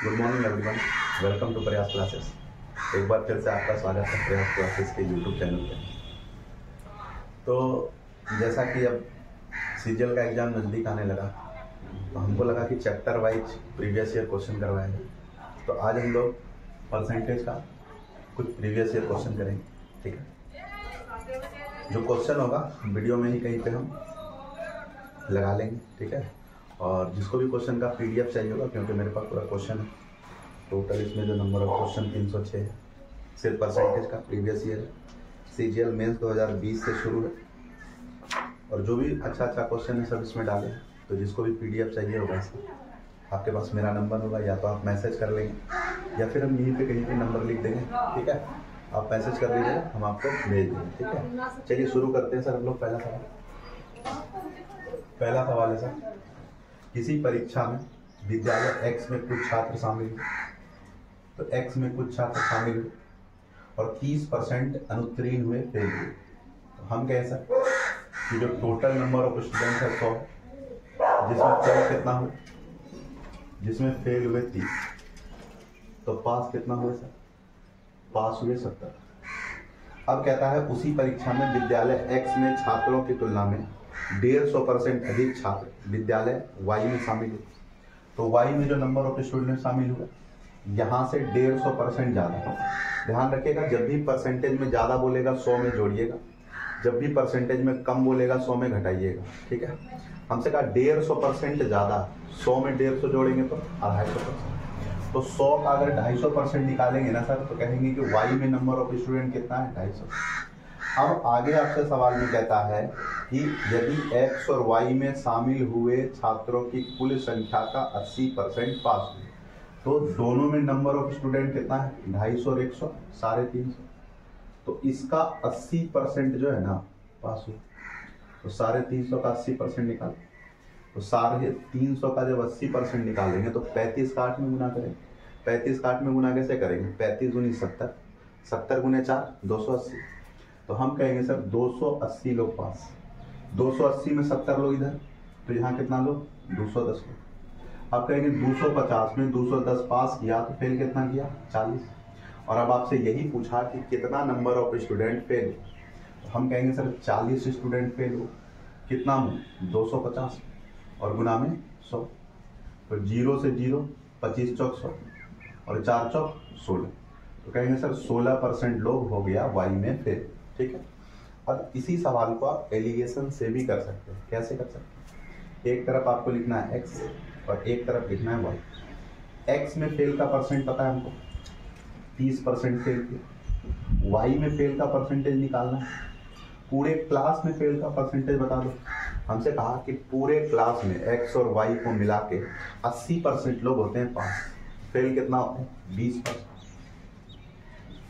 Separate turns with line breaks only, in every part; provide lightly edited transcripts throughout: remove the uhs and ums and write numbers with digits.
Good morning everyone, welcome to Prayas classes. एक बार फिर से आपका स्वागत है प्रयास क्लासेस के यूट्यूब चैनल पे। तो जैसा कि अब सीजीएल का एग्ज़ाम नज़दीक आने लगा, तो हमको लगा कि chapter wise previous year question करवाएंगे। तो आज हम लोग परसेंटेज का कुछ प्रीवियस ईयर क्वेश्चन करेंगे, ठीक है। जो क्वेश्चन होगा वीडियो में ही कहीं पे हम लगा लेंगे, ठीक है। और जिसको भी क्वेश्चन का पीडीएफ चाहिए होगा, क्योंकि मेरे पास पूरा क्वेश्चन है, टोटल इसमें जो नंबर ऑफ क्वेश्चन 306 है, सिर्फ परसेंटेज का प्रीवियस ईयर है। सीजीएल मेंस 2020 से शुरू है और जो भी अच्छा क्वेश्चन है सब इसमें डालें। तो जिसको भी पीडीएफ चाहिए होगा इसका, आपके पास मेरा नंबर होगा, या तो आप मैसेज कर लेंगे या फिर हम यहीं पे कहीं पे नंबर लिख देंगे, ठीक है। आप मैसेज कर लीजिएगा, हम आपको भेज देंगे, ठीक है। चलिए शुरू करते हैं सर। हम लोग पहला सवाल है सर, किसी परीक्षा में विद्यालय X में कुछ छात्र शामिल हुए, तो X में कुछ छात्र शामिल हुए और 30% अनुत्तीर्ण हुए, फेल हुए। तो हम कह सकते कि जो टोटल नंबर ऑफ स्टूडेंट है 100, जिसमें फेल कितना हुए, जिसमें फेल हुए 30, तो पास कितना हुए सर? पास हुए 70। अब कहता है उसी परीक्षा में विद्यालय X में छात्रों की तुलना में 150% अधिक छात्र विद्यालय Y में शामिल हुए। तो Y में जो नंबर ऑफ स्टूडेंट शामिल हुए, यहाँ से 150% ज़्यादा। ध्यान रखिएगा, जब भी परसेंटेज में ज़्यादा बोलेगा 100 में जोड़िएगा, जब भी परसेंटेज में कम बोलेगा 100 में घटाइएगा, ठीक है। हमसे कहा 150% ज़्यादा, 100 में 150 जोड़ेंगे तो 250%। तो 100 का अगर 250% निकालेंगे ना सर, तो कहेंगे कि Y में नंबर ऑफ स्टूडेंट कितना है? 250। अब आगे आपसे सवाल में कहता है कि यदि X और Y में शामिल हुए छात्रों की कुल संख्या का 80% पास हुए, तो दोनों में नंबर ऑफ स्टूडेंट कितना है? 250 और 100, 350। तो इसका 80% जो है ना पास हुआ, तो 350 का 80% निकाल। तो 350 का जब 80% निकालेंगे तो 35 का 8 में गुना करेंगे। 35 का 8 में गुना कैसे करेंगे? 35 गुनी 70, 70 गुने 4, 280। तो हम कहेंगे सर 280 लोग पास। 280 में 70 लोग इधर, तो यहाँ कितना लोग? 210 लोग। अब कहेंगे 250 में 210 पास किया, तो फेल कितना किया? 40। और अब आपसे यही पूछा कि कितना नंबर ऑफ स्टूडेंट फेल, तो हम कहेंगे सर 40 स्टूडेंट फेल हो। कितना में? 250 और गुना में 100। तो 0 से 0, 25 चौक 100 और 4 चौक 16। तो कहेंगे सर 16% लोग हो गया Y में फेल, ठीक है। अब इसी सवाल को आप एलिगेशन से भी कर सकते हैं। कैसे कर सकते हैं? एक तरफ आपको लिखना है X और एक तरफ लिखना है Y। X में फेल का परसेंट पता है हमको, 30% फेल किया। Y में फेल का परसेंटेज निकालना है। पूरे क्लास में फेल का परसेंटेज बता दो। हमसे कहा कि पूरे क्लास में X और Y को मिला के 80% लोग होते हैं पास, फेल कितना होते हैं? 20%।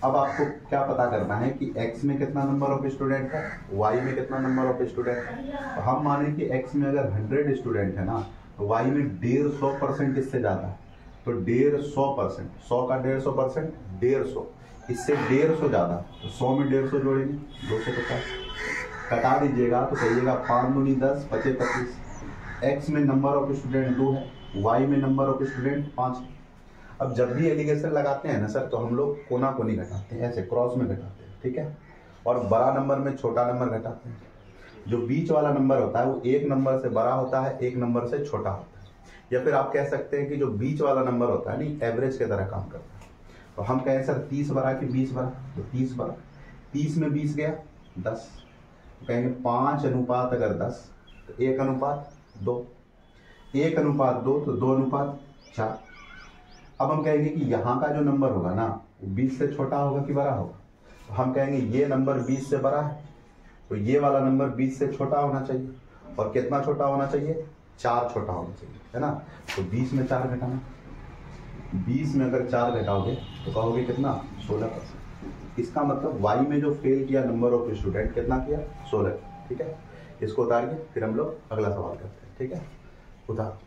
अब आपको क्या पता करना है कि X में कितना नंबर ऑफ स्टूडेंट है, Y में कितना नंबर ऑफ स्टूडेंट है। तो हम माने कि X में अगर 100 स्टूडेंट है ना, तो Y में 150% इससे ज़्यादा है, तो 150%, 100 का 150%, 150, इससे 150 ज़्यादा। तो 100 में 150 जोड़ेंगे 250, कटा दीजिएगा तो कहिएगा 5 दूनी 10, 25 25। X में नंबर ऑफ स्टूडेंट 2 है, Y में नंबर ऑफ स्टूडेंट 5 है। अब जब भी एलिगेशन लगाते हैं ना सर, तो हम लोग कोना कोनी घटाते हैं, ऐसे क्रॉस में घटाते हैं, ठीक है। और बड़ा नंबर में छोटा नंबर घटाते हैं। जो बीच वाला नंबर होता है वो एक नंबर से बड़ा होता है, एक नंबर से छोटा होता है। या फिर आप कह सकते हैं कि जो बीच वाला नंबर होता है नहीं, एवरेज की तरह काम करता है। तो हम कहें सर 30 बड़ा कि 20 बड़ा, तो 30 बड़ा। 30 में 20 गया 10, तो कहेंगे 5 अनुपात अगर 10, तो 1 अनुपात 2, 1 अनुपात 2, तो 2 अनुपात 4। अब हम कहेंगे कि यहाँ का जो नंबर होगा ना, वो 20 से छोटा होगा कि बड़ा होगा। तो हम कहेंगे ये नंबर 20 से बड़ा है, तो ये वाला नंबर 20 से छोटा होना चाहिए। और कितना छोटा होना चाहिए? 4 छोटा होना चाहिए, है ना। तो 20 में 4 घटाना, 20 में अगर 4 घटाओगे तो कहोगे कितना? 16%। इसका मतलब Y में जो फेल किया नंबर ऑफ स्टूडेंट कितना किया? 16, ठीक है। इसको उतार के फिर हम लोग अगला सवाल करते हैं, ठीक है। उतार।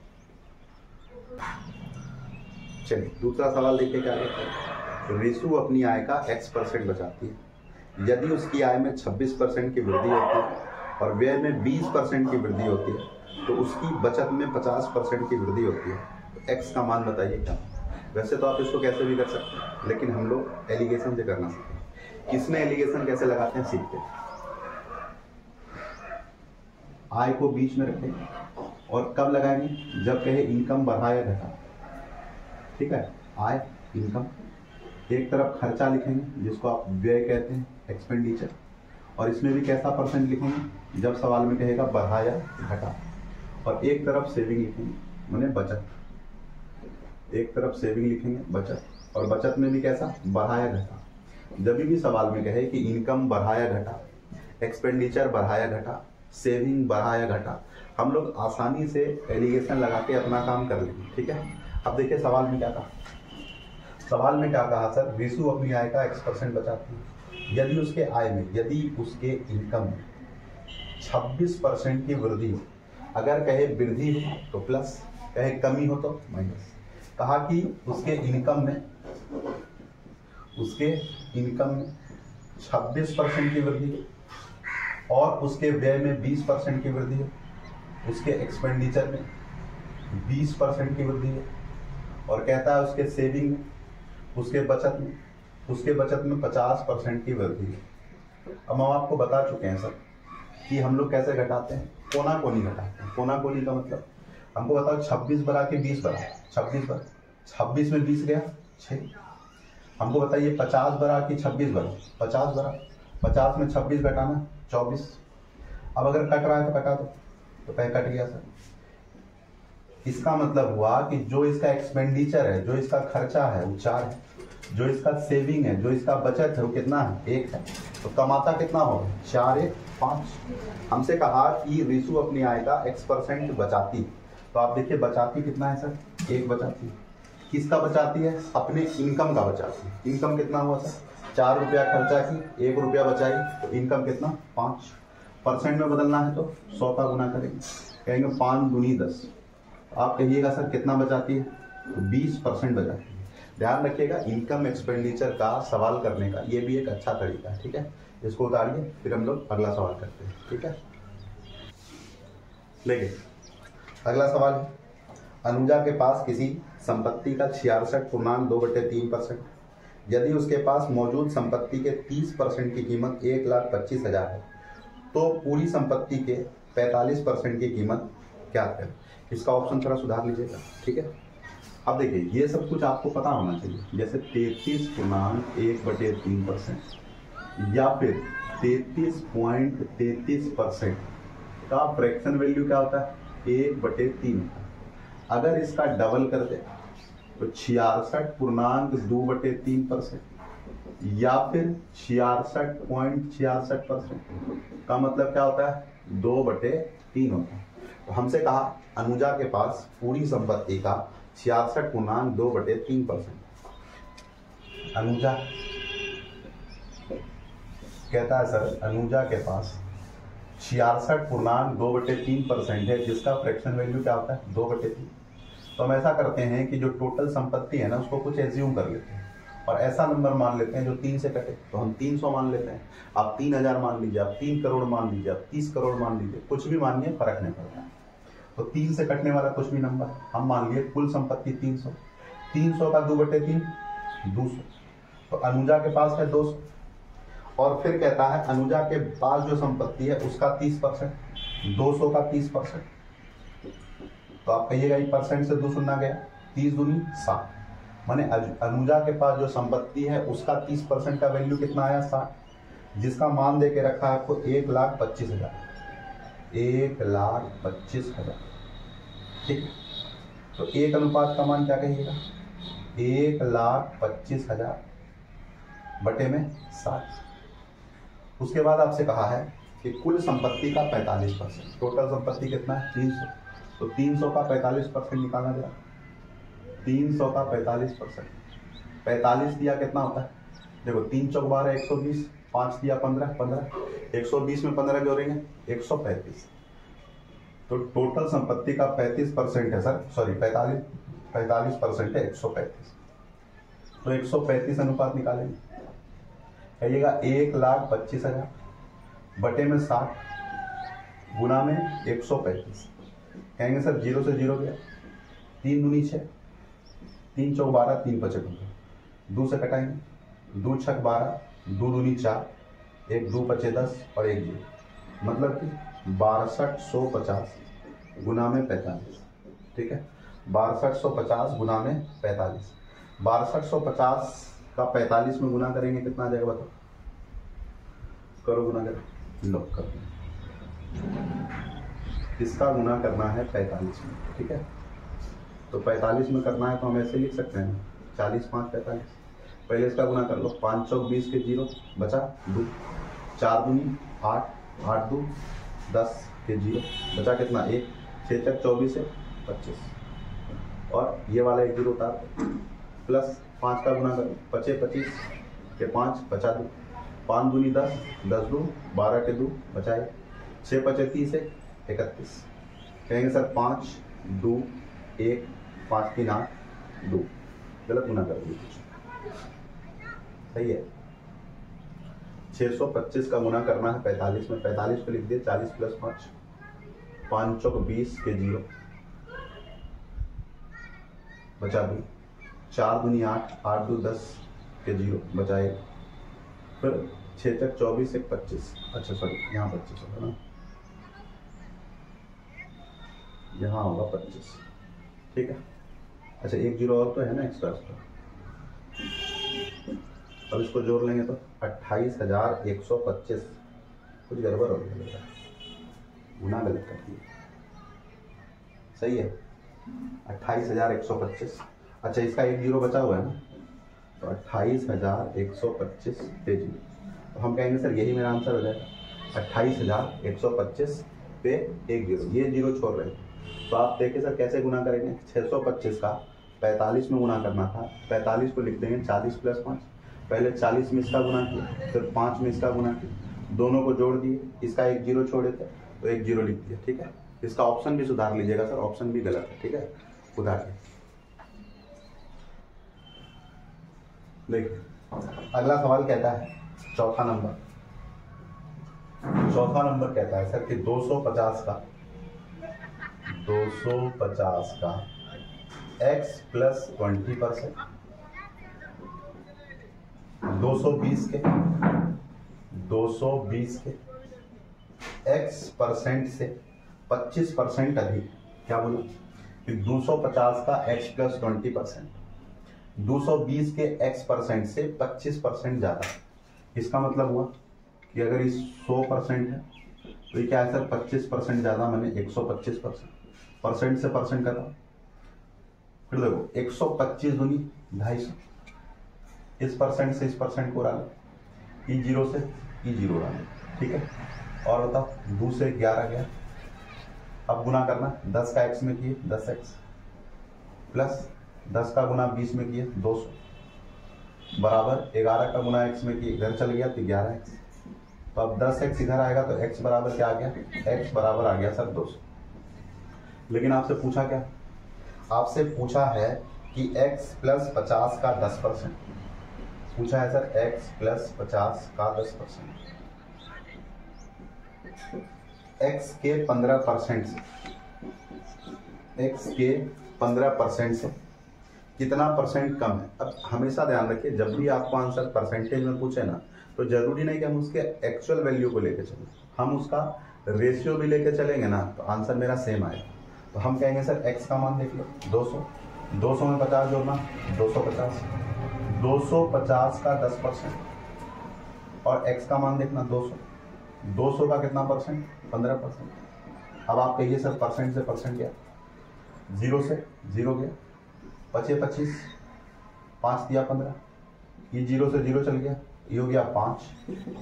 चलिए दूसरा सवाल देखिए क्या कहता है। रिशु अपनी आय का X% बचाती है। यदि उसकी आय में 26% की वृद्धि होती है और व्यय में 20% की वृद्धि होती है, तो उसकी बचत में 50% की वृद्धि होती है। तो X का मान बताइए क्या? वैसे तो आप इसको कैसे भी कर सकते हैं, लेकिन हम लोग एलिगेशन से करना सीखें। इसमें एलिगेशन कैसे लगाते हैं सीखते हैं। आय को बीच में रखें और कब लगाएंगे, जब कहे इनकम बढ़ा या घटा। ठीक है, आय इनकम, एक तरफ खर्चा लिखेंगे जिसको आप व्यय कहते हैं, एक्सपेंडिचर, और इसमें भी कैसा परसेंट लिखेंगे, जब सवाल में कहेगा बढ़ा या घटा। और एक तरफ सेविंग लिखेंगे माने बचत, एक तरफ सेविंग लिखेंगे बचत, और बचत में भी कैसा बढ़ा या घटा। जब भी सवाल में कहे कि इनकम बढ़ा या घटा, एक्सपेंडिचर बढ़ा या घटा, सेविंग बढ़ा या घटा, हम लोग आसानी से एलिगेशन लगा के अपना काम कर लेंगे। ठीक है, अब देखिए सवाल में क्या कहा। सवाल में क्या कहा सर, रिशु अपनी आय का x% बचाती है यदि उसके आय में, यदि उसके इनकम में 26% की वृद्धि हो। अगर कहे वृद्धि हो तो प्लस, कहे कमी हो तो माइनस। कहा कि उसके इनकम में 26% की वृद्धि हो और उसके व्यय में 20% की वृद्धि हो, उसके एक्सपेंडिचर में 20% की वृद्धि है, और कहता है उसके सेविंग में, उसके बचत में 50% की वृद्धि है। अब हम आपको बता चुके हैं सर कि हम लोग कैसे घटाते हैं, कोना कोनी घटाते हैं। कोना कोनी का मतलब हमको बताओ 26 बढ़ा के 20 बढ़ा, 26 में 20 गया 6। हमको बताइए 50 बढ़ा कि 26 बढ़ा, 50 बढ़ा, 50 में 26 घटाना 24। अब अगर कट रहा है तो कटा दो, तो पहले कट गया सर। इसका मतलब हुआ कि जो इसका एक्सपेंडिचर है, जो इसका खर्चा है वो 4 है, जो इसका सेविंग है, जो इसका बचत है वो कितना है 1 है। तो कमाता कितना होगा 4 1 5। हमसे कहा कि रिशु अपनी आय का x% बचाती, तो आप देखिए बचाती कितना है सर 1 बचाती। किसका बचाती है, अपने इनकम का बचाती। इनकम कितना हुआ सर, 4 रुपया खर्चा की 1 रुपया बचाई, तो इनकम कितना 5। परसेंट में बदलना है तो 100 का गुना करेंगे, कहेंगे 5 दूनी 10। आप कहिएगा सर कितना बचाती है, तो 20% बचाती है। ध्यान रखिएगा, इनकम एक्सपेंडिचर का सवाल करने का ये भी एक अच्छा तरीका है। ठीक है, इसको उतारिए, फिर हम लोग अगला सवाल करते हैं। ठीक है, लेकिन अगला सवाल है, अनुजा के पास किसी संपत्ति का 66.2/3%, यदि उसके पास मौजूद संपत्ति के 30% की कीमत 1,25,000 है तो पूरी संपत्ति के 45% की कीमत क्या है। इसका ऑप्शन थोड़ा सुधार लीजिएगा। ठीक है, अब देखिए ये सब कुछ आपको पता होना चाहिए, जैसे 33.1/3% या फिर 33.33% का फ्रैक्शन वैल्यू क्या होता है 1/3 होता है। अगर इसका डबल कर दे तो 66.2/3% या फिर 66.66% का मतलब क्या होता है 2/3 होता है। तो हमसे कहा अनुजा के पास पूरी संपत्ति का 66.2/3%। अनुजा कहता है सर अनुजा के पास 66.2/3% है, जिसका फ्रैक्शन वैल्यू क्या होता है 2/3। तो हम ऐसा करते हैं कि जो टोटल संपत्ति है ना उसको कुछ एज्यूम कर लेते हैं और ऐसा नंबर मान लेते हैं जो 3 से कटे। तो हम 300 मान लेते हैं, आप 3000 मान लीजिए, आप 3 करोड़ मान लीजिए, आप 30 करोड़ मान लीजिए, कुछ भी मानिए फर्क नहीं पड़ता। तो 3 से कटने वाला कुछ भी नंबर हम मान लिए, कुल संपत्ति 300, 300 का 2/3 200। तो अनुजा के पास है 200, और फिर कहता है अनुजा के पास जो संपत्ति है उसका 30%, 200 का 30%। तो आप कहिएगा ये परसेंट से 2 शून्य गया, 30 दूनी 60, माने अनुजा के पास जो संपत्ति है उसका 30% का वैल्यू कितना आया 60, जिसका मान दे के रखा है आपको 1,25,000, 1,25,000। ठीक है, तो 1 का मान क्या कहिएगा 1,25,000 बटे में 60। उसके बाद आपसे कहा है कि कुल संपत्ति का 45%, टोटल संपत्ति कितना है 300, तो 300 का 45% निकालना जरा। 300 का 45%, 45 दिया कितना होता है, देखो 3 चौक 12 120, 5 दिया 15 15, 120 में 15 जोड़ेंगे 135। तो टोटल संपत्ति का 35% है सर, सॉरी 45% है 135। तो 135 अनुपात निकालेंगे, कहिएगा 1,25,000 बटे में 60 गुना में 135। कहेंगे सर 0 से 0 गया, 3 दूनी 6, 3 चौक 12, 3 पचे 15, 2 से कटाएंगे, 2 छक 12, 2 दूनी 4, 1 2 पचे 10 और 1 0, मतलब कि 6250 गुना में 45। ठीक है, 6250 गुना में 45। 6250 का 45 में गुना करेंगे कितना आ जाएगा बताओ? करो गुना करो, लो कर। इसका गुना करना है 45 में। ठीक है, तो 45 में करना है तो हम ऐसे लिख सकते हैं 40 5 45। पहले इसका गुना कर लो, 5 चौक 20 के 0 बचा 2, 4 दूनी 8, 8 2 10 के 0 बचा कितना 1, 6 चक 24 है 25 और ये वाला 1 0 उतार प्लस 5 का गुना करो, 25 25 के 5 बचा 2, 5 दूनी 10, 10 2 12 के 2 बचाए, 6 पचे 30 है 31। कहेंगे सर 5 2 1 5 3 8 2, गलत गुना कर दिया, सही है। 625 का गुना करना है 45 में, 45 को लिख दिए 40 प्लस 5, 5 चौक 20 के 0 बचा 2, 4 दूनी 8, 8 2 10 के 0 बचाए, फिर 6 चक 24 1 25, अच्छा सॉरी यहाँ 25 होगा ना, यहाँ होगा 25। ठीक है, अच्छा 1 0 और तो है ना एक्स्ट्रा। अब इसको जोड़ लेंगे तो 28,125, कुछ गड़बड़ हो गया, गुना गलत कर दिया, सही है 28,125। अच्छा इसका 1 0 बचा हुआ है ना, तो 28,125 पे 0, तो हम कहेंगे सर यही मेरा आंसर हो जाएगा 28,125 पे 1 0, ये 0 छोड़ रहे हैं। तो आप देखिए सर कैसे गुना करेंगे, 625 का 45 में गुना करना था, 45 को लिख देंगे 40 प्लस 5, पहले 40 में इसका गुना किया, फिर 5 में इसका गुना किया, दोनों को जोड़ दिए, इसका 1 0 छोड़े थे तो 1 0 लिख दिया। ठीक है, इसका ऑप्शन भी सुधार लीजिएगा सर, ऑप्शन भी गलत है। ठीक है, सुधार देखिए अगला सवाल कहता है, चौथा नंबर कहता है सर कि 250 का x प्लस 20%, 220 के x परसेंट से 25% अधिक, क्या बोला कि 250 का x प्लस 20%, 220 के x परसेंट से 25% ज्यादा। इसका मतलब हुआ कि अगर इस 100% है तो ये क्या है सर 25% ज्यादा, मैंने 125%, परसेंट से परसेंट कर रहा हूं। फिर देखो 125 दूनी 250, इस परसेंट से इस परसेंट को उड़ा लो, E0 से E0 उड़ा लो। ठीक है, और बताओ 2 से 11 गया, अब गुना करना, 10 का x में किए 10x प्लस 10 का गुना 20 में किए 200 बराबर 11 का गुना x में किए, इधर चल गया तो 11x, तो अब 10x इधर आएगा तो x बराबर क्या आ गया, x बराबर आ गया सर 200। लेकिन आपसे पूछा क्या, आपसे पूछा है कि x प्लस 50 का 10%, पूछा है सर x प्लस 50 का 10%, x के 15% से, x के 15% से कितना परसेंट कम है। अब हमेशा ध्यान रखिए जब भी आपको आंसर परसेंटेज में पूछे ना, तो जरूरी नहीं कि हम उसके एक्चुअल वैल्यू को लेके चलें, हम उसका रेशियो भी लेके चलेंगे ना तो आंसर मेरा सेम आएगा। तो हम कहेंगे सर x का मान देख लो 200, 200 में 50 जोड़ना 250, 250 का 10% और x का मान देखना 200, 200 का कितना परसेंट 15%। अब आप कहिए सर परसेंट से परसेंट गया, 0 से 0 गया, 25 25, 5 दिया 15, ये 0 से 0 चल गया, ये हो गया 5,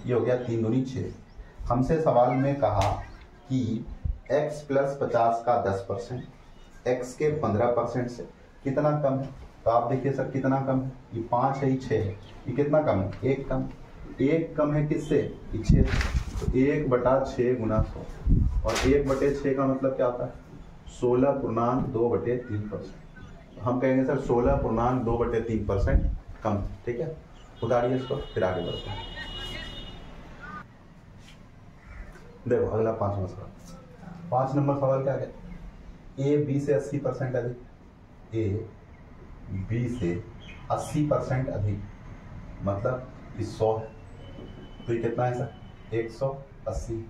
ये हो गया 3 दूनी 6। हमसे सवाल में कहा कि x प्लस 50 का 10% x के 15% से कितना कम है, तो आप देखिए सर कितना कम है, ये 5 है ये 6 है, ये कितना कम है 1 कम, 1 कम है किससे, ये 6, तो 1/6 गुना 100, और 1/6 का मतलब क्या होता है 16.2/3%। हम कहेंगे सर 16.2/3% कम। ठीक है, उतारिए इसको फिर आगे बढ़ते हैं। देखो अगला 5वां सवाल, 5 नंबर सवाल क्या है, ए बी से 80% अधिक, ए बी से 80% अधिक, मतलब कि 100 है, तो ये कितना है सर? 180।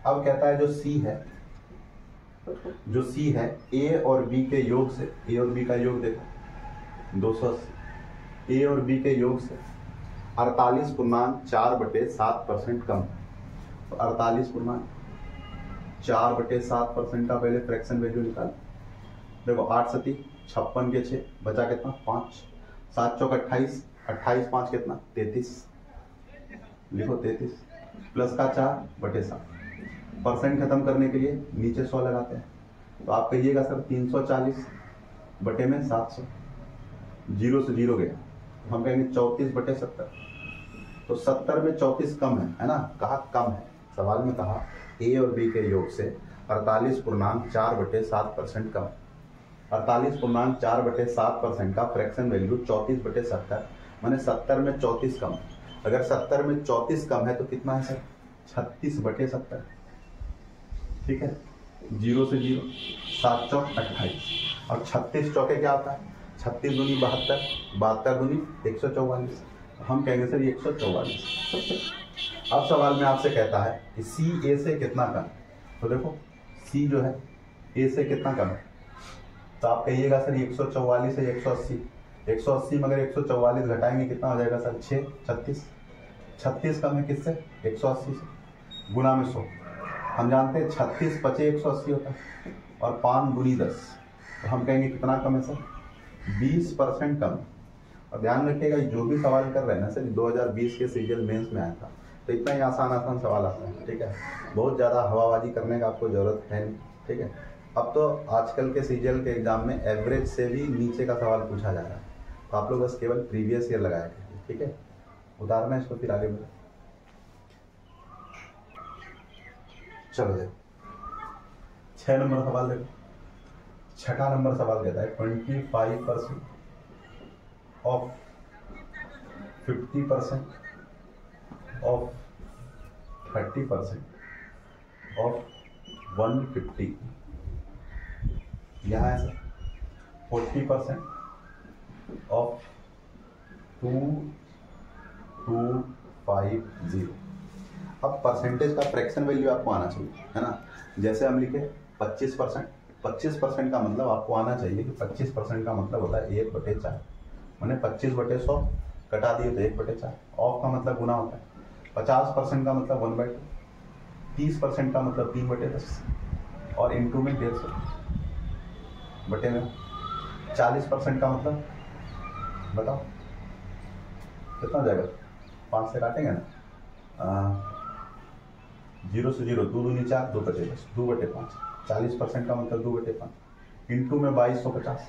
अब कहता है जो सी है, ए और बी के योग से, ए और बी का योग देखो 280, ए और बी के योग से 48.4/7% कम। तो 48.4/7% का पहले फ्रैक्शन वैल्यू निकाल। देखो 8 सती 56 के 6 बचा कितना? 5। 7 चौक 28, 28 5 कितना? 33। लिखो 33 प्लस का 4/7। परसेंट खत्म करने के लिए नीचे 100 लगाते हैं, तो आप कहिएगा सर 340/700, 0 से 0 गया, तो हम कहेंगे 34/70। तो 70 में 34 कम है ना? कहा कम है, सवाल में कहा ए और बी के योग से 48.4/7% कम। 48.4/7% का फ्रैक्शन वैल्यू 34/70, माने 70 में 34 कम। अगर 70 में 34 कम है तो कितना है सर? 36/70। ठीक है, 0 से 0, 7 चौक 28, और 36 चौके क्या होता है? 36 दूनी 72, 72 दूनी 144, हम कहेंगे सर 144। अब सवाल में आपसे कहता है कि सी ए से कितना कम, तो देखो सी जो है ए से कितना कम है, तो आप कहिएगा सर 144 से 180, 180 में अगर 144 घटाएंगे कितना हो जाएगा सर? 6, 36। 36 कम है किससे? 180 से, गुना में 100। हम जानते हैं 36 पचे 180 होता है, और 5 दूनी 10, तो हम कहेंगे कितना कम है सर? 20% कम। और ध्यान रखिएगा जो भी सवाल कर रहे हैं ना सर, 2020 के सीजीएल मेंस में आया था, तो इतना ही आसान सवाल आता है। ठीक है, बहुत ज़्यादा हवाबाजी करने का आपको ज़रूरत है नहीं। ठीक है, अब तो आजकल के सीजीएल के एग्जाम में एवरेज से भी नीचे का सवाल पूछा जा रहा है, तो आप लोग बस केवल प्रीवियस ईयर लगाया करिए। ठीक है, उतारना इसको फिर आगे बढ़े। चलो देखो 6 नंबर सवाल देखो। 6ठा नंबर सवाल कहता है 25% ऑफ 50% ऑफ 30% ऑफ 150, यहाँ है सर 40% ऑफ 2250। अब परसेंटेज का फ्रैक्शन वैल्यू आपको आना चाहिए, है ना? जैसे हम लिखे 25%, 25% का मतलब आपको आना चाहिए कि 25% का मतलब होता है 1/4, मैंने 25/100 कटा दिए तो 1/4। ऑफ का मतलब गुना होता है। 50% का मतलब 1/2, 30% का मतलब 3/10, और इंटू में 150 बटे में। 40% का मतलब बताओ कितना हो जाएगा? 5 से काटेंगे ना, 0 से 0, 2 दूनी 4, 2/10, 2/5। 40% का मतलब 2/5, इंटू में 2250,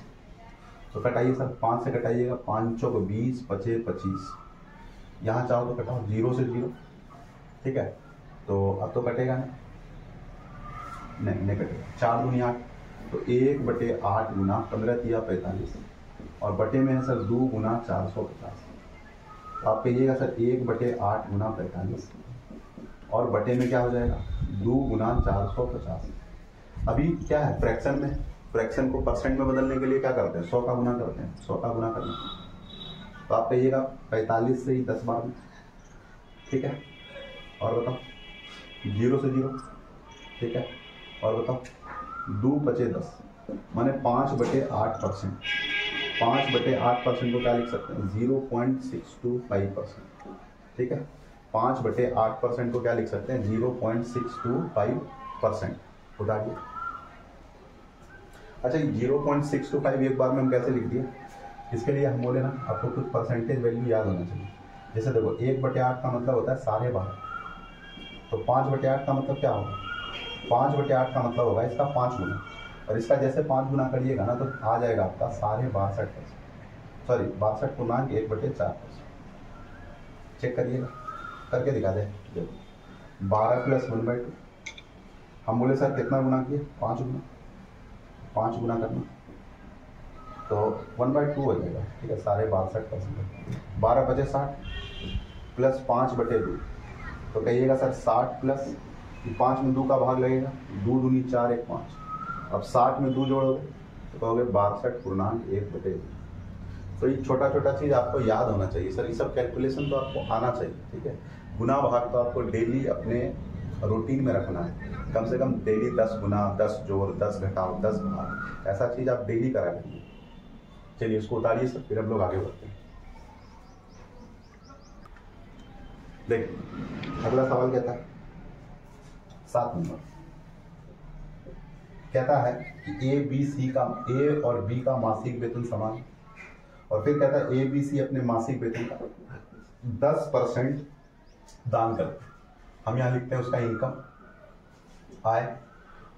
तो कटाइए सर, 5 से कटाइएगा, 5 चौक 20, पचे 25, यहाँ चाहो तो कटाओ 0 से 0। ठीक है, तो अब तो कटेगा नहीं कटेगा। 4 दूनी 8, तो 1/8 गुना 15 तिया 45, और बटे में है सर 2 गुना 450। तो आप कहिएगा सर 1/8 गुना 45, और बटे में क्या हो जाएगा? 2 गुना 450। अभी क्या है फ्रैक्शन में, फ्रैक्शन को परसेंट में बदलने के लिए क्या करते हैं? 100 का गुना करते हैं, 100 का गुना करना। तो आप कहिएगा 45 से ही 10 बार में। ठीक है, और बताओ 0 से 0। ठीक है, और बताओ 2 पचे 10, माने 5/8%। 5/8% को क्या लिख सकते हैं? 0.625%। ठीक है, 5/8% को क्या लिख सकते हैं? 0.625%। उतारिए। अच्छा, 0.625 एक बार में हम कैसे लिख दिए? इसके लिए हम बोले ना, आपको कुछ परसेंटेज वैल्यू याद होना चाहिए। जैसे देखो 1/8 का मतलब होता है 12.5, तो 5/8 का मतलब क्या होगा? 5/8 का मतलब होगा इसका 5 गुना, और इसका जैसे 5 गुना करिएगा ना तो आ जाएगा आपका 62.5%, सॉरी 62.1/4%। चेक करिएगा, करके दिखा दे। देखो 12 + 1/2, हम बोले सर कितना गुना किए? 5 गुना, 5 गुना करना तो 1/2 हो जाएगा। ठीक है, 62.5%। 12 पचे 60 प्लस 5/2, तो कहिएगा सर 60 प्लस 5 में 2 का भाग लगेगा, 2 दूनी 4, 1 5। अब 60 में 2 जोड़ोगे तो कहोगे 62.1/2। तो ये छोटा छोटा चीज़ आपको याद होना चाहिए सर, ये सब कैलकुलेशन तो आपको आना चाहिए, ठीक है। गुना भाग तो आपको डेली अपने रूटीन में रखना है, कम से कम डेली 10 गुना, 10 जोड़, 10 घटाओ, 10 भाग, ऐसा चीज़ आप डेली करा करिए। चलिए इसको उतारिए सर, फिर हम लोग आगे बढ़ते हैं। देखिए अगला सवाल कहता है 7 नंबर, कहता है कि ए और बी का मासिक वेतन समान, और फिर कहता है ABC अपने मासिक वेतन का 10% दान करते हैं। हम यहाँ लिखते हैं उसका इनकम, आय,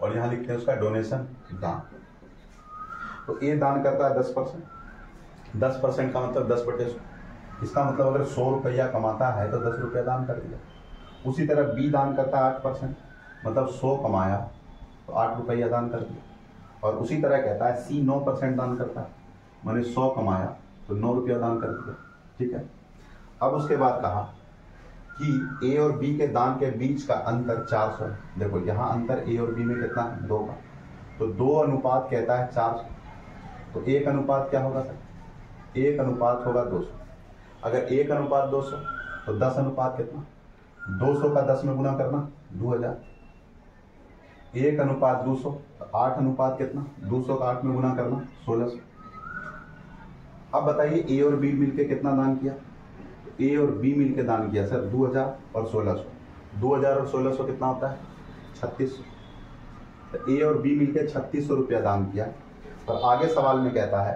और यहाँ लिखते हैं उसका डोनेशन, दान। तो ए दान करता है 10%, 10% का मतलब 10/100, इसका मतलब अगर 100 रुपया कमाता है तो 10 रुपया दान कर दिया। उसी तरह बी दान करता है 8%, मतलब 100 कमाया तो 8 रुपया दान कर दिया। और उसी तरह कहता है सी 9% दान करता है, मैंने 100 कमाया तो 9 रुपया दान कर दिया, ठीक है। अब उसके बाद कहा कि ए और बी के दान के बीच का अंतर 400 है। देखो यहाँ अंतर ए और बी में कितना है, 2 का, तो 2 अनुपात कहता है 400, तो 1 अनुपात क्या होगा सर, 1 अनुपात होगा 200। अगर 1 अनुपात 200 तो 10 अनुपात कितना, 200 का 10 में गुना करना 2000, 1 अनुपात 200 तो 8 अनुपात कितना, 200 का 8 में गुना करना 1600। अब बताइए ए और बी मिलके कितना दान किया, ए और बी मिलके दान किया सर 2000 और 1600, 2000 और 1600 कितना होता है 3600, तो ए और बी मिलके 3600 रुपया दान किया। और आगे सवाल में कहता है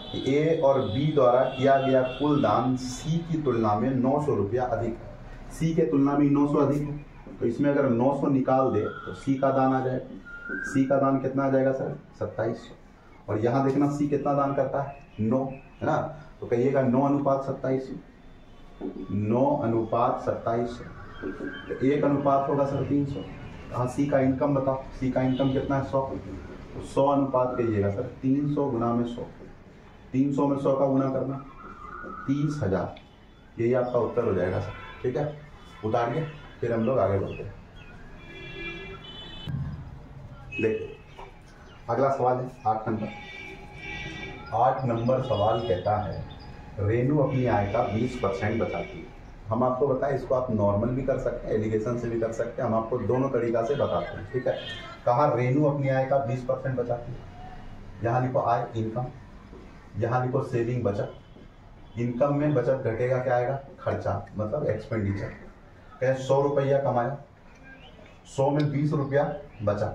कि ए और बी द्वारा किया गया कुल दान सी की तुलना में 900 रुपया अधिक है। सी के तुलना में 900 अधिक है, तो इसमें अगर 900 निकाल दे तो सी का दान आ जाएगा। सी का दान कितना आ जाएगा सर 2700, और यहाँ देखना सी कितना दान करता है 9, है ना, तो कहिएगा 9 अनुपात 2700, 9 अनुपात 2700, तो 1 अनुपात होगा सर 300। हाँ सी का इनकम बताओ, सी का इनकम कितना है 100, तो 100 अनुपात कहिएगा सर 300 गुना में 100, 300 में 100 का गुना करना 30,000, यही आपका उत्तर हो जाएगा सर, ठीक है। उतारिए फिर हम लोग आगे बढ़ते हैं। देखिए अगला सवाल है 8 नंबर। 8 नंबर सवाल कहता है रेनू अपनी आय का 20% बचाती है। हम आपको बताएं इसको आप नॉर्मल भी कर सकते हैं, एलिगेशन से भी कर सकते हैं, हम आपको दोनों तरीका से बताते हैं, ठीक है। कहा रेनू अपनी आय का 20% बचाती है, यहाँ लिखो आय इनकम, यहाँ लिखो सेविंग बचत। इनकम में बचत घटेगा क्या आएगा खर्चा, मतलब एक्सपेंडिचर। कहे 100 रुपया कमाया, 100 में 20 रुपया बचा,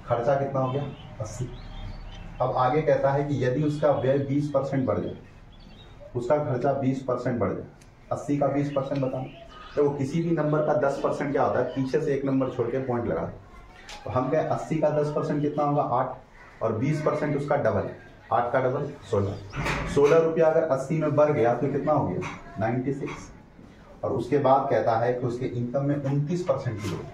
खर्चा कितना हो गया 80। अब आगे कहता है कि यदि उसका व्यय 20% बढ़ जाए, उसका खर्चा 20% बढ़ जाए, 80 का 20% बताना। तो किसी भी नंबर का 10% क्या होता है, पीछे से एक नंबर छोड़ के पॉइंट लगा दे। तो हम कहें 80 का 10% कितना होगा 8, और 20% उसका डबल, 8 का डबल 16। 16 रुपया अगर 80 में बढ़ गया तो कितना हो गया 96। और उसके बाद कहता है कि उसके इनकम में 29% की वृद्धि,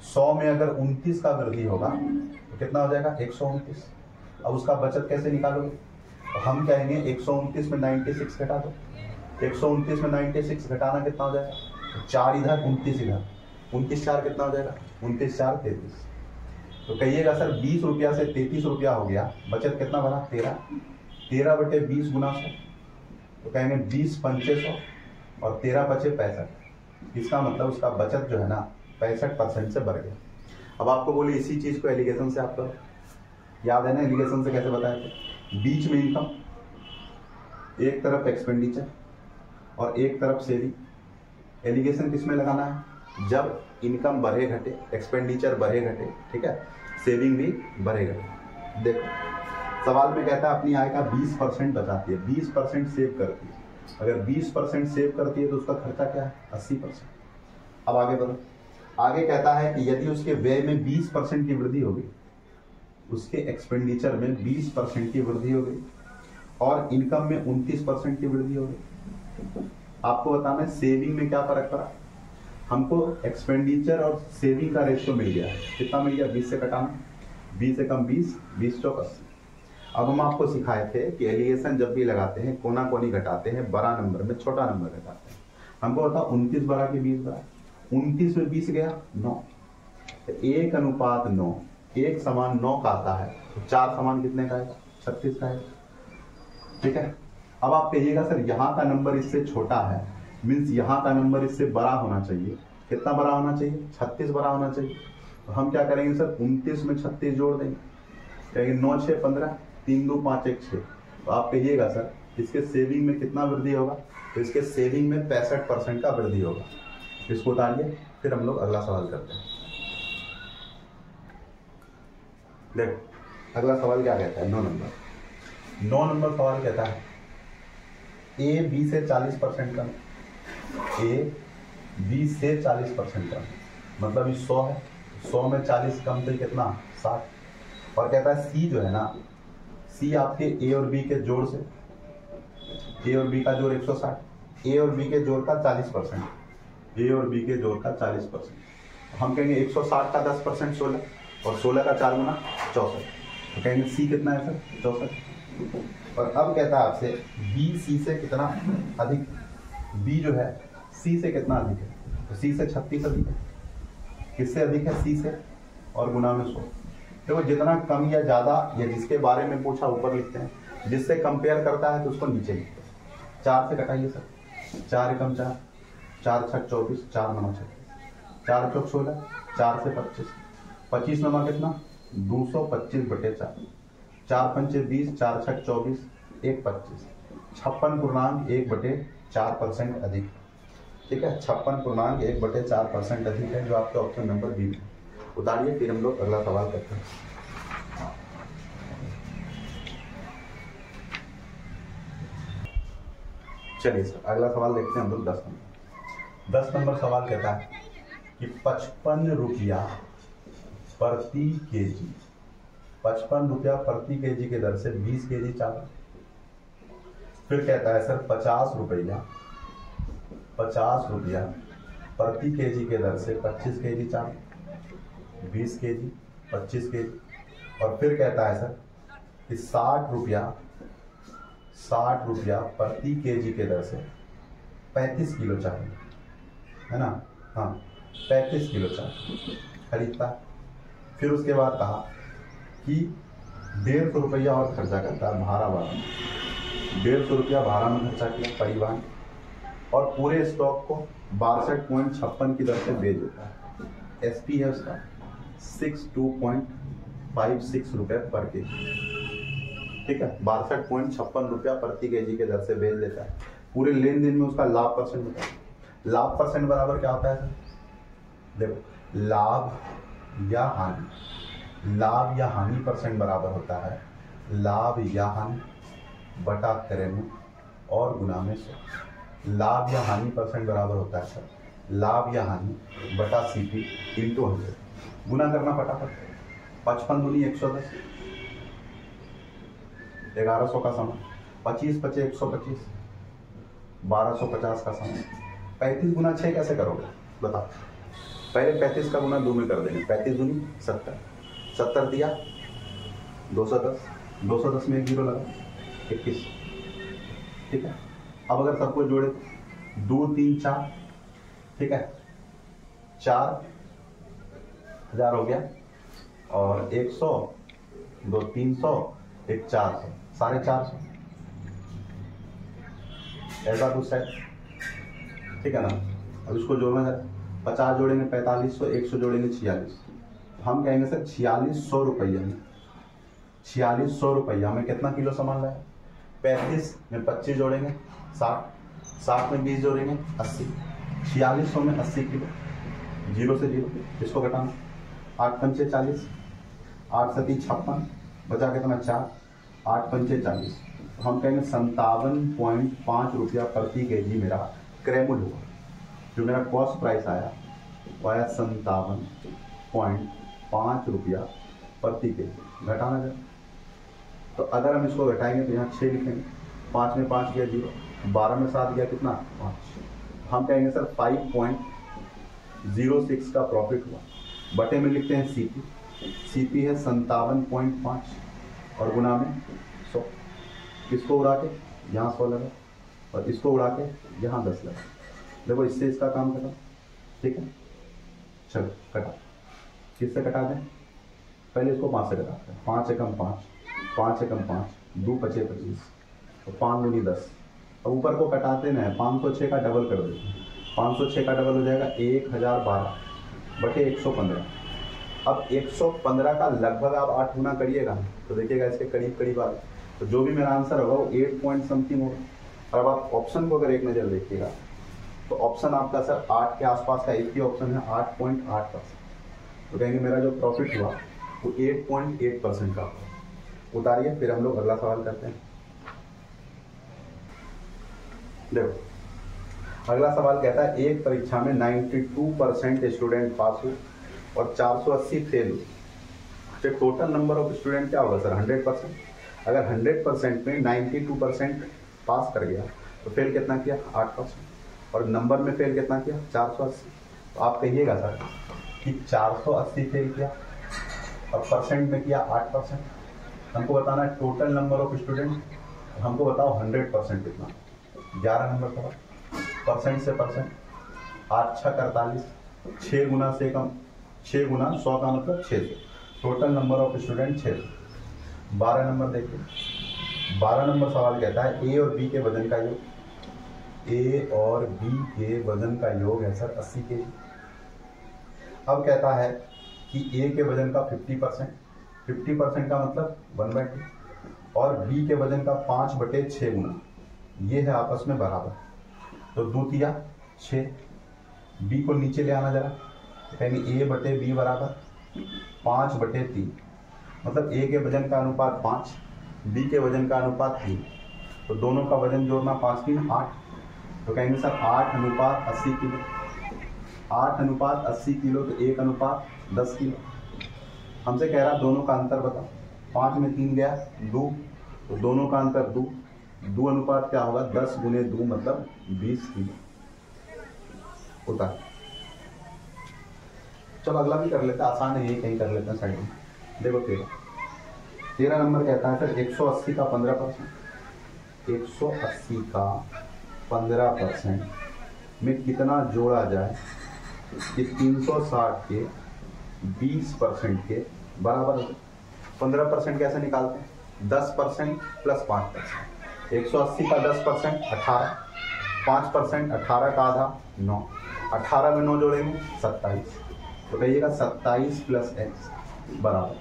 100 में अगर 29 का वृद्धि होगा तो कितना हो जाएगा 129। अब उसका बचत कैसे निकालोगे, तो हम कहेंगे 129 में 96 घटा दो, 129 में 96 घटाना कितना हो जाएगा, तो 4 इधर 29 इधर, 29 4 कितना हो जाएगा 29 4 33। तो कहिएगा सर 20 रुपया से 33 रुपया हो गया, बचत कितना बना 13, 13 बटे 20 गुना 100, तो कहेंगे 20 पंचे 100 और 13 बचे 65। इसका मतलब उसका बचत जो है ना 65% से बढ़ गया। अब आपको बोलिए इसी चीज को एलिगेशन से आप करो, याद है ना एलिगेशन से कैसे बताए थे, बीच में इनकम, एक तरफ एक्सपेंडिचर और एक तरफ सेविंग। एलिगेशन किस में लगाना है, जब इनकम बढ़े घटे, एक्सपेंडिचर बढ़े घटे, ठीक है, सेविंग भी बढ़े घटे। देखो सवाल में कहता है अपनी आय का 20% बचाती है, 20% सेव करती है। अगर 20% सेव करती है तो उसका खर्चा क्या है 80%। अब आगे बढ़ो, आगे कहता है कि यदि उसके व्यय में 20% की वृद्धि होगी, उसके एक्सपेंडिचर में 20% की वृद्धि हो गई और इनकम में 29% की वृद्धि हो गई। आपको बताना है सेविंग में क्या फर्क पड़ा, हमको एक्सपेंडिचर और सेविंग का रेशियो मिल गया है, कितना मिल गया 20 से कटाना, 20 से कम 20, 20 चौक 80। अब हम आपको सिखाए थे कि एलिगेशन जब भी लगाते हैं कोना कोनी घटाते हैं, बड़ा नंबर में छोटा नंबर घटाते हैं। हमको बताओ 29 बड़ा कि 20 बड़ा, 29 में 20 गया 9, 1 अनुपात 9, 1 समान 9 का आता है, तो 4 समान कितने का आएगा 36 का आएगा, ठीक है। अब आप कहिएगा सर यहाँ का नंबर इससे छोटा है, मीन्स यहाँ का नंबर इससे बड़ा होना चाहिए। कितना बड़ा होना चाहिए? 36 बड़ा होना चाहिए। तो हम क्या करेंगे सर, 29 में 36 जोड़ देंगे, कहेंगे 9 6 15, 3 2 5 1 6। तो आप कहिएगा सर इसके सेविंग में कितना वृद्धि होगा? तो इसके सेविंग में 65% का वृद्धि होगा। इसको उतारिए, फिर हम लोग अगला सवाल करते हैं। देखो अगला सवाल क्या कहता है, 9 नंबर सवाल कहता है ए बी से 40% कम, ए बी से 40% कम, मतलब ये 100 है, 100 में 40 कम तो कितना? 60। और कहता है सी जो है ना, सी आपके ए और बी के जोड़ से, ए और बी का जोड़ 160, ए और बी के जोड़ का 40%, ए और बी के जोड़ का 40%। हम कहेंगे 160 का 10% 16, और 16 का 4 गुना 64। तो कहेंगे सी कितना है सर? 64। और अब कहता है आपसे बी सी से कितना अधिक, बी जो है सी से कितना अधिक है? तो सी से 36 अधिक है। किससे अधिक है? सी से, और गुना में 100। देखो जितना कम या ज्यादा या जिसके बारे में पूछा ऊपर लिखते हैं, जिससे कंपेयर करता है तो उसको नीचे लिखते हैं। 4 से कटाइए सर, 4 एकम 4, 4 छक 24, 4 9 36, 4 चौक 16, 4 से 25, 25 नमा कितना? 225/4, 4 पंचे 20, 4 छक 24, 1 25, 56.1/4% अधिक। ठीक है, 56.1/4% अधिक है, जो आपके ऑप्शन नंबर बी में। उतारिए, फिर हम लोग अगला सवाल करते हैं। चलिए सर अगला सवाल देखते हैं हम लोग। 10 नंबर सवाल कहता है कि 55 रुपया प्रति केजी, 55 रुपया प्रति केजी के दर से 20 केजी चावल। फिर कहता है सर 50 रुपया प्रति केजी के दर से 25 केजी चावल, 20 केजी, 25 केजी। और फिर कहता है सर कि 60 रुपया प्रति केजी के दर से 35 किलो चावल, है ना? हाँ, 35 किलो चावल खरीदता है। फिर उसके बाद कहा कि 150 रुपया और खर्चा करता है भाड़ा वाला, 150 रुपया भाड़ा में खर्चा किया परिवहन, और पूरे स्टॉक को 62.56 की दर से बेच देता है। एसपी है उसका 62.56 रुपये पर केजी। ठीक है, 62.56 रुपया प्रति केजी के दर से बेच देता है। पूरे लेन देन में उसका लाभ परसेंट होता है। लाभ परसेंट बराबर क्या होता है सर? देखो लाभ या हानि परसेंट बराबर होता है लाभ या हानि बटा क्रेमू और गुना में 100। लाभ या हानि परसेंट बराबर होता है सर लाभ या हानि बटा सीपी इंटू 100। गुना करना फटाफट, 55 दूनी 110, 1100 का समय, 25 पचे 125, 1250 का समय। 35 गुना 6 कैसे करोगे बताओ? पहले 35 का गुना 2 में कर देंगे, 35 दूनी 70, 70 दिया 210, 210 में 1 जीरो लगा 21। ठीक है, अब अगर सबको जोड़े 2 3 4, ठीक है, 4000 हो गया, और 100, 2 300, 1 400, 450 ऐसा कुछ है। ठीक है ना? अब इसको जोड़ना है, 50 जोड़ेंगे 4500, 100 जोड़ेंगे 4600। हम कहेंगे सर 4600 रुपया में, 4600 रुपया में कितना किलो सामान लाया? 35 में 25 जोड़ेंगे 60, 60 में 20 जोड़ेंगे 80, 4600 में 80 किलो, 0 से 0 इसको घटाना, 8 पंचे 40, 8 सती 56, बचा कितना 4, 8 पंचे 40। तो हम कहेंगे 57.5 रुपया प्रति केजी मेरा क्रेमुल हुआ। जो मेरा कॉस्ट प्राइस आया वो आया 57.5 रुपया प्रति केजी। घटाना जरा, तो अगर हम इसको घटाएंगे तो यहाँ 6 लिखेंगे, 5 में 5 गया 0, 12 में 7 गया कितना 5। हम कहेंगे सर 5.06 का प्रॉफिट हुआ। बटे में लिखते हैं सीपी, सीपी है 57.5 और गुना में 100। इसको उड़ा के यहाँ 100 लगा और इसको उड़ा के यहाँ 10 लगा। देखो इससे इसका काम खत्म। ठीक है, चलो कटा, किससे कटा दें? पहले इसको 5 से कटाते हैं। 5 एकम 5, 5 एकम 5, 2 पचे 25, तो 5 दूनी 10। अब ऊपर को कटाते ना, 506 का डबल कर देते हैं, 506 का डबल हो जाएगा 1012 बटे 115। अब 115 का लगभग आप 8 गुना करिएगा तो देखिएगा इसके करीब करीब आ, तो जो भी मेरा आंसर होगा वो 8 पॉइंट समथिंग होगा। अब आप ऑप्शन को अगर एक नज़र देखिएगा तो ऑप्शन आपका सर 8 के आसपास का एक ही ऑप्शन है, 8.8%। तो कहेंगे मेरा जो प्रॉफिट हुआ वो 8.8% का हुआ। उतारिए, फिर हम लोग अगला सवाल करते हैं। देखो अगला सवाल कहता है एक परीक्षा में 92% स्टूडेंट पास हुए और 480 फेल हुए, तो टोटल नंबर ऑफ स्टूडेंट क्या होगा सर? 100%। अगर 100% में 92% पास कर गया तो फेल कितना किया? 8%। और नंबर में फेल कितना किया? 480। तो आप कहिएगा सर कि 480 फेल किया और परसेंट में किया 8%। हमको बताना है टोटल नंबर ऑफ स्टूडेंट, हमको बताओ 100% कितना? 11 नंबर का परसेंट से परसेंट 8 6 48, 6 गुना से कम, 6 गुना 100 का मतलब 600। Total number of student 600। 12 number देखिए, 12 नंबर सवाल कहता है ए और बी के वजन का योग। ए और बी के वजन का योग है सर 80 kg। अब कहता है कि ए के वजन का 50%, 50% का मतलब 1/2, और बी के वजन का 5/6 गुना, ये है आपस में बराबर। तो 2 तिया 6, बी को नीचे ले आना जरा, कहेंगे ए बटे बी बराबर 5/3, मतलब ए के वजन का अनुपात 5, बी के वजन का अनुपात 3, तो दोनों का वजन जोड़ना 5 3 8, तो कहेंगे सर 8:80 किलो। 8:80 किलो तो 1:10 किलो। हमसे कह रहा दोनों का अंतर बताओ, 5 में 3 गया 2, तो दोनों का अंतर 2, 2 अनुपात क्या होगा? 10 गुने 2 मतलब 20 किलो होता है। चलो अगला भी कर लेते हैं, आसान है ये, कहीं कर लेते हैं साइड में। देखो 13 नंबर कहता है सर 180 का 15%, 180 का 15% में कितना जोड़ा जाए कि 360 के 20% के बराबर हो। 15% कैसे निकालते हैं? 10% प्लस 5%। 180 का 10% 18, 5% 18 का आधा 9, 18 में 9 जोड़ेंगे 27, तो कहिएगा 27 प्लस x बराबर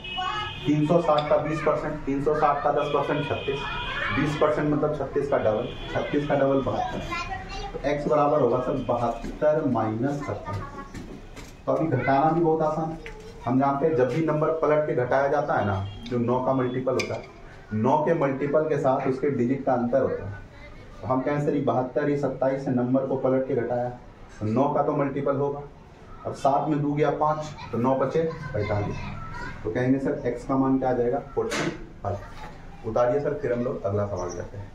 360 का 20%, 360 का 10% 36, 20% मतलब 36 का डबल, 36 का डबल 72, तो x बराबर होगा सर 72 माइनस 27। तो अभी घटाना भी बहुत आसान है। हम जानते हैं जब भी नंबर पलट के घटाया जाता है ना, जो 9 का मल्टीपल होता है, 9 के मल्टीपल के साथ उसके डिजिट का अंतर होता है। तो हम कहें सर 72 या 27 से नंबर को पलट के घटाया, तो 9 का तो मल्टीपल होगा, और 7 में 2 गया 5, तो 9 बचे 45, तो कहेंगे सर x का मान क्या आ जाएगा? 45। उतारिए सर, फिर हम लोग अगला सवाल करते हैं।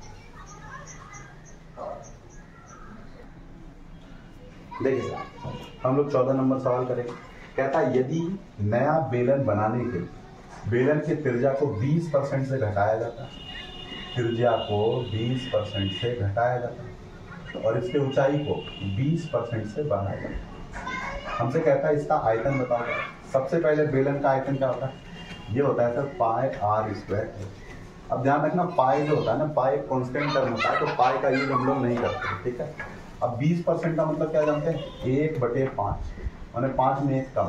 देखिए सर हम लोग 14 नंबर सवाल करेंगे। कहता है यदि नया बेलन बनाने के बेलन की त्रिज्या को 20% से घटाया जाता है, त्रिज्या को 20% से घटाया जाता है और इसके ऊंचाई को 20% से बढ़ाया जाता है। हमसे कहता है इसका आयतन बताओ। सबसे पहले बेलन का आयतन क्या होता है? ये होता है सर पाई आर स्क्वायर। अब ध्यान रखना पाई जो होता है ना, पाई एक कांस्टेंट टर्म होता है, तो पाई का यूज हम लोग नहीं करते, ठीक है। अब 20% का मतलब क्या जानते हैं? 1/5, मैंने 5 में 1 का,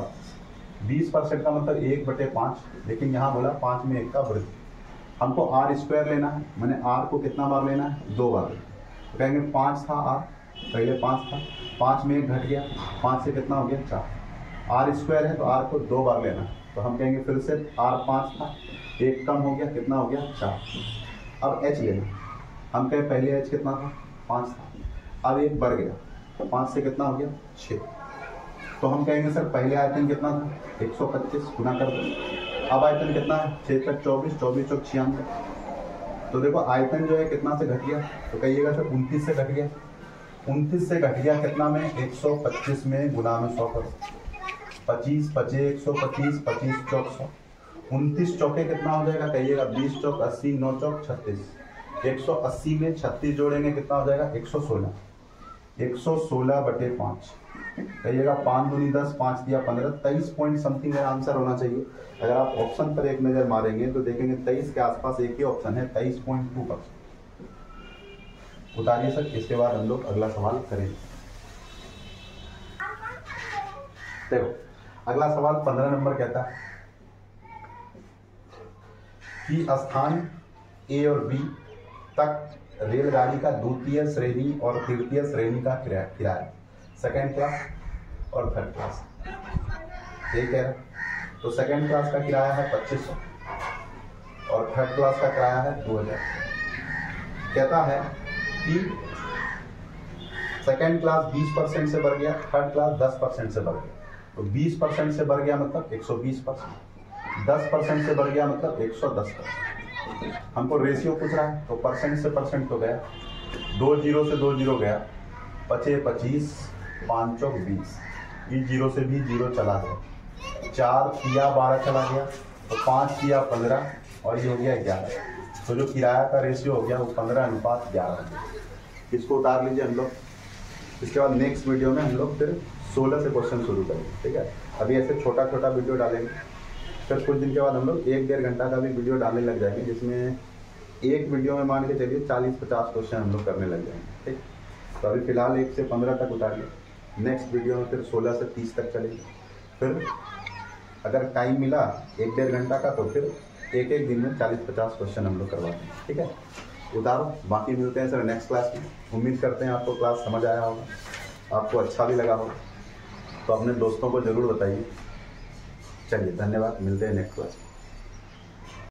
20% का मतलब 1/5, लेकिन यहाँ बोला 5 में 1 का वृत्त। हमको आर स्क्वायर लेना है, मैंने आर को कितना बार लेना है? 2 बार। तो कहेंगे 5 था आर, पहले 5 था, 5 में 1 घट गया, 5 से कितना हो गया? 4। आर स्क्वायर है तो आर को 2 बार लेना है, तो हम कहेंगे फिर से आर 5 था, 1 कम हो गया, कितना हो गया? 4। अब एच लेना, हम कहें पहले एच कितना था? 5 था, अब 1 बढ़ गया, तो 5 से कितना हो गया? 6। तो हम कहेंगे सर पहले आयतन कितना था? 125 गुना कर दो। अब आयतन कितना है? 6 तक 24, 24 चौक 96। तो देखो आयतन जो है कितना से घट गया? तो कहिएगा सर 29 से घट गया। 29 से घट गया कितना में? 125 में गुना में 100 करो, 25 पचे 125, 25 चौक 100, 29 चौके कितना हो जाएगा? कहिएगा 20 चौक 80, 9 चौक 36, 180 में 36 जोड़ेंगे कितना हो जाएगा? 116, 116/5, कहिएगा 5 दूनी 10, 5 दिया 15, 23 पॉइंट समथिंग आंसर होना चाहिए। अगर आप ऑप्शन पर एक नजर मारेंगे तो देखेंगे 23 के आसपास एक ही ऑप्शन है, 23.2%। उतारिए सर, इसके बाद हम लोग अगला सवाल करेंगे। देखो अगला सवाल 15 नंबर कहता है कि स्थान ए और बी तक रेलगाड़ी का द्वितीय श्रेणी और तृतीय श्रेणी का किराया सेकेंड क्लास और थर्ड क्लास ठीक है। तो सेकेंड क्लास का किराया है 2500 और थर्ड क्लास का किराया है 2000। कहता है कि सेकेंड क्लास 20% से बढ़ गया, थर्ड क्लास 10% से बढ़ गया। तो 20% से बढ़ गया मतलब 120%, 10% से बढ़ गया मतलब 110%। हमको रेशियो पूछ रहा है तो परसेंट से परसेंट तो गया, 2 जीरो से 2 जीरो गया, 25 25 5 चौक 20, इस जीरो से भी जीरो चला गया, 4 किया 12 चला गया, तो 5 किया 15 और ये हो गया 11। तो जो किराया का रेशियो हो गया वो 15:11। इसको उतार लीजिए हम लोग। इसके बाद नेक्स्ट वीडियो में हम लोग फिर 16 से क्वेश्चन शुरू करेंगे, ठीक है। अभी ऐसे छोटा छोटा वीडियो डालेंगे, फिर कुछ दिन के बाद हम लोग 1-1.5 घंटा का भी वीडियो डालने लग जाएंगे, जिसमें एक वीडियो में मान के चलिए 40-50 क्वेश्चन हम लोग करने लग जाएंगे, ठीक। तो अभी फिलहाल 1 से 15 तक उतारिए, नेक्स्ट वीडियो में फिर 16 से 30 तक चलेंगे। फिर अगर टाइम मिला 1-1.5 घंटा का तो फिर एक दिन में 40-50 क्वेश्चन हम लोग करवाते हैं, ठीक है। उतारो, बाकी मिलते हैं सर नेक्स्ट क्लास में। उम्मीद करते हैं आपको क्लास समझ आया होगा, आपको अच्छा भी लगा होगा, तो अपने दोस्तों को ज़रूर बताइए। चलिए धन्यवाद, मिलते हैं नेक्स्ट क्लास में।